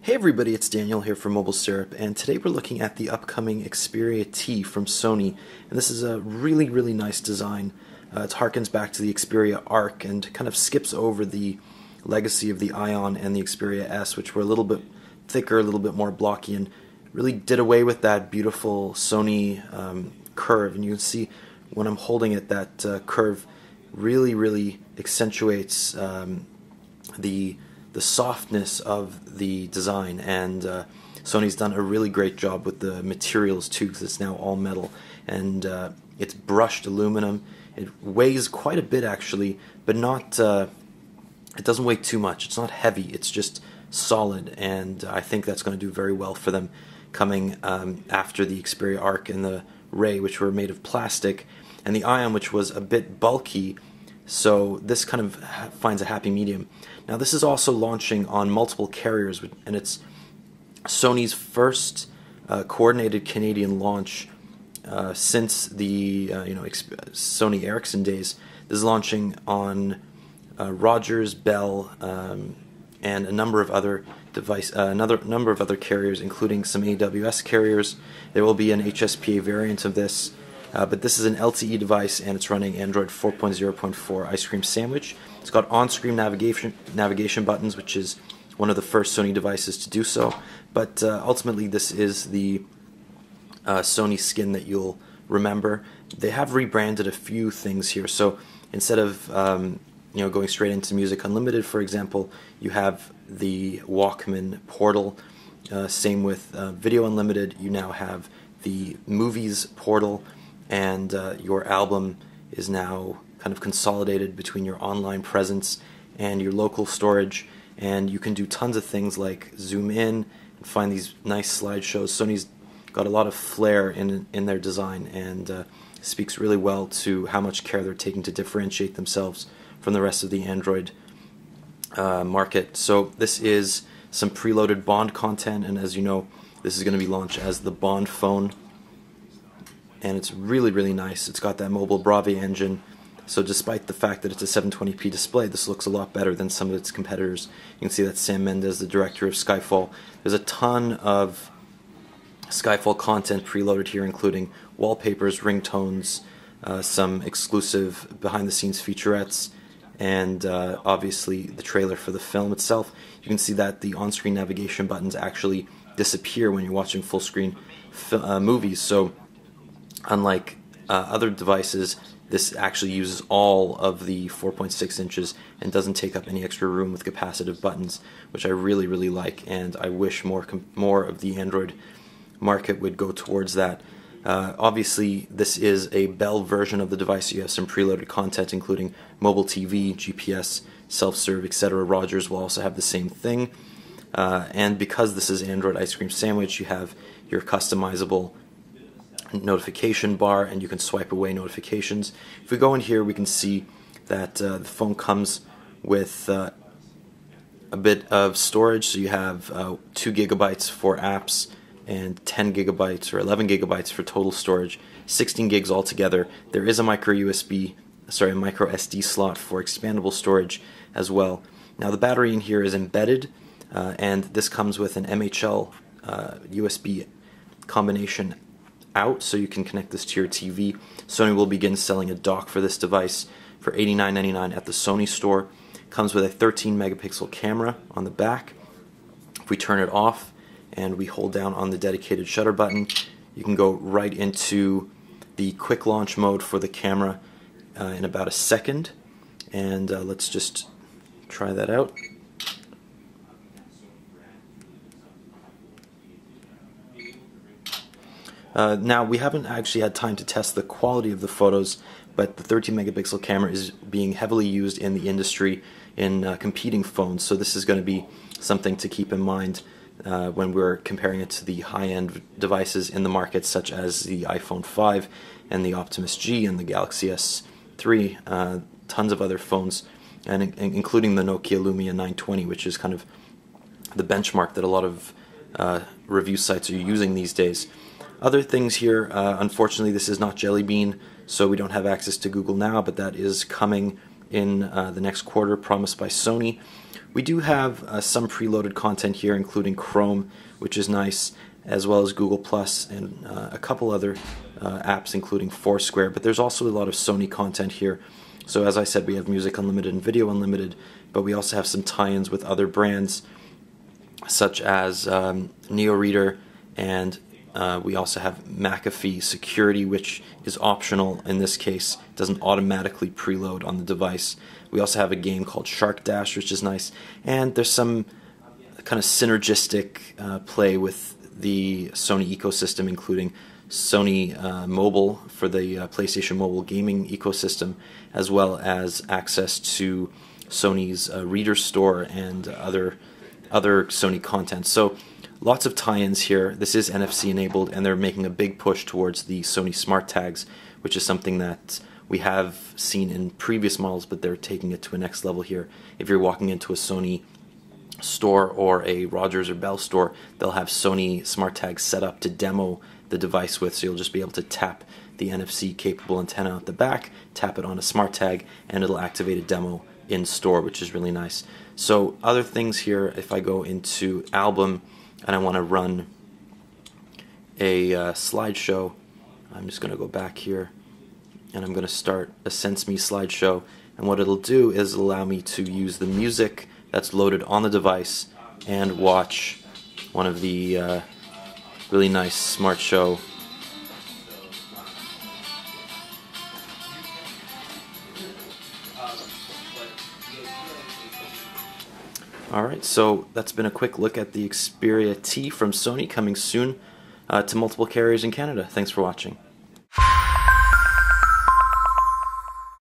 Hey everybody, it's Daniel here from Mobile Syrup, and today we're looking at the upcoming Xperia T from Sony, and this is a really nice design. It harkens back to the Xperia Arc and kind of skips over the legacy of the Ion and the Xperia S, which were a little bit thicker, a little bit more blocky, and really did away with that beautiful Sony curve. And you can see when I'm holding it, that curve really accentuates the softness of the design, and Sony's done a really great job with the materials too, because it's now all metal, and it's brushed aluminum. It weighs quite a bit actually, but not it doesn't weigh too much. It's not heavy, it's just solid, and I think that's going to do very well for them coming after the Xperia Arc and the Ray, which were made of plastic, and the Ion, which was a bit bulky. So this kind of finds a happy medium. Now this is also launching on multiple carriers, and it's Sony's first coordinated Canadian launch since the Sony Ericsson days. This is launching on Rogers, Bell, and a number of other number of other carriers, including some AWS carriers. There will be an HSPA variant of this. But this is an LTE device, and it's running Android 4.0.4 Ice Cream Sandwich. It's got on-screen navigation buttons, which is one of the first Sony devices to do so. But ultimately, this is the Sony skin that you'll remember. They have rebranded a few things here. So instead of going straight into Music Unlimited, for example, you have the Walkman portal. Same with Video Unlimited. You now have the Movies portal. And your album is now kind of consolidated between your online presence and your local storage, and you can do tons of things like zoom in and find these nice slideshows. Sony's got a lot of flair in their design, and speaks really well to how much care they're taking to differentiate themselves from the rest of the Android market. So this is some preloaded Bond content, and as you know, this is going to be launched as the Bond phone. And it's really nice. It's got that mobile Bravia engine, so despite the fact that it's a 720p display, this looks a lot better than some of its competitors. You can see that Sam Mendes, the director of Skyfall. There's a ton of Skyfall content preloaded here, including wallpapers, ringtones, some exclusive behind-the-scenes featurettes, and obviously the trailer for the film itself. You can see that the on-screen navigation buttons actually disappear when you're watching full-screen movies, so unlike other devices, this actually uses all of the 4.6 inches and doesn't take up any extra room with capacitive buttons, which I really like, and I wish more of the Android market would go towards that. Obviously, this is a Bell version of the device. You have some preloaded content, including mobile TV, GPS, self-serve, etc. Rogers will also have the same thing. And because this is Android Ice Cream Sandwich, you have your customizable notification bar, and you can swipe away notifications. If we go in here, we can see that the phone comes with a bit of storage. So you have 2 gigabytes for apps and 10 gigabytes or 11 gigabytes for total storage, 16 gigs altogether. There is a micro SD slot for expandable storage as well. Now the battery in here is embedded, and this comes with an MHL USB combination out, so you can connect this to your TV. Sony will begin selling a dock for this device for $89.99 at the Sony store. Comes with a 13 megapixel camera on the back. If we turn it off and we hold down on the dedicated shutter button, you can go right into the quick launch mode for the camera in about a second. And let's just try that out. Now, we haven't actually had time to test the quality of the photos, but the 13 megapixel camera is being heavily used in the industry in competing phones, so this is going to be something to keep in mind when we're comparing it to the high-end devices in the market, such as the iPhone 5 and the Optimus G and the Galaxy S3, tons of other phones, and including the Nokia Lumia 920, which is kind of the benchmark that a lot of review sites are using these days. Other things here, unfortunately this is not Jelly Bean, so we don't have access to Google Now, but that is coming in the next quarter promised by Sony. We do have some preloaded content here, including Chrome, which is nice, as well as Google Plus and a couple other apps, including Foursquare. But there's also a lot of Sony content here. So as I said, we have Music Unlimited and Video Unlimited, but we also have some tie-ins with other brands, such as NeoReader, and we also have McAfee Security, which is optional in this case. It doesn't automatically preload on the device. We also have a game called Shark Dash, which is nice, and there's some kind of synergistic play with the Sony ecosystem, including Sony Mobile for the PlayStation Mobile gaming ecosystem, as well as access to Sony's Reader Store and other Sony content. So lots of tie-ins here. This is NFC enabled, and they're making a big push towards the Sony smart tags, which is something that we have seen in previous models, but they're taking it to a next level here. If you're walking into a Sony store or a Rogers or Bell store, they'll have Sony smart tags set up to demo the device with, so you'll just be able to tap the NFC capable antenna at the back, tap it on a smart tag, and it'll activate a demo in store, which is really nice. So other things here, if I go into album and I want to run a slideshow, I'm just going to go back here and I'm going to start a Sense Me slideshow, and what it'll do is allow me to use the music that's loaded on the device and watch one of the really nice smart show Alright, so that's been a quick look at the Xperia T from Sony, coming soon to multiple carriers in Canada. Thanks for watching.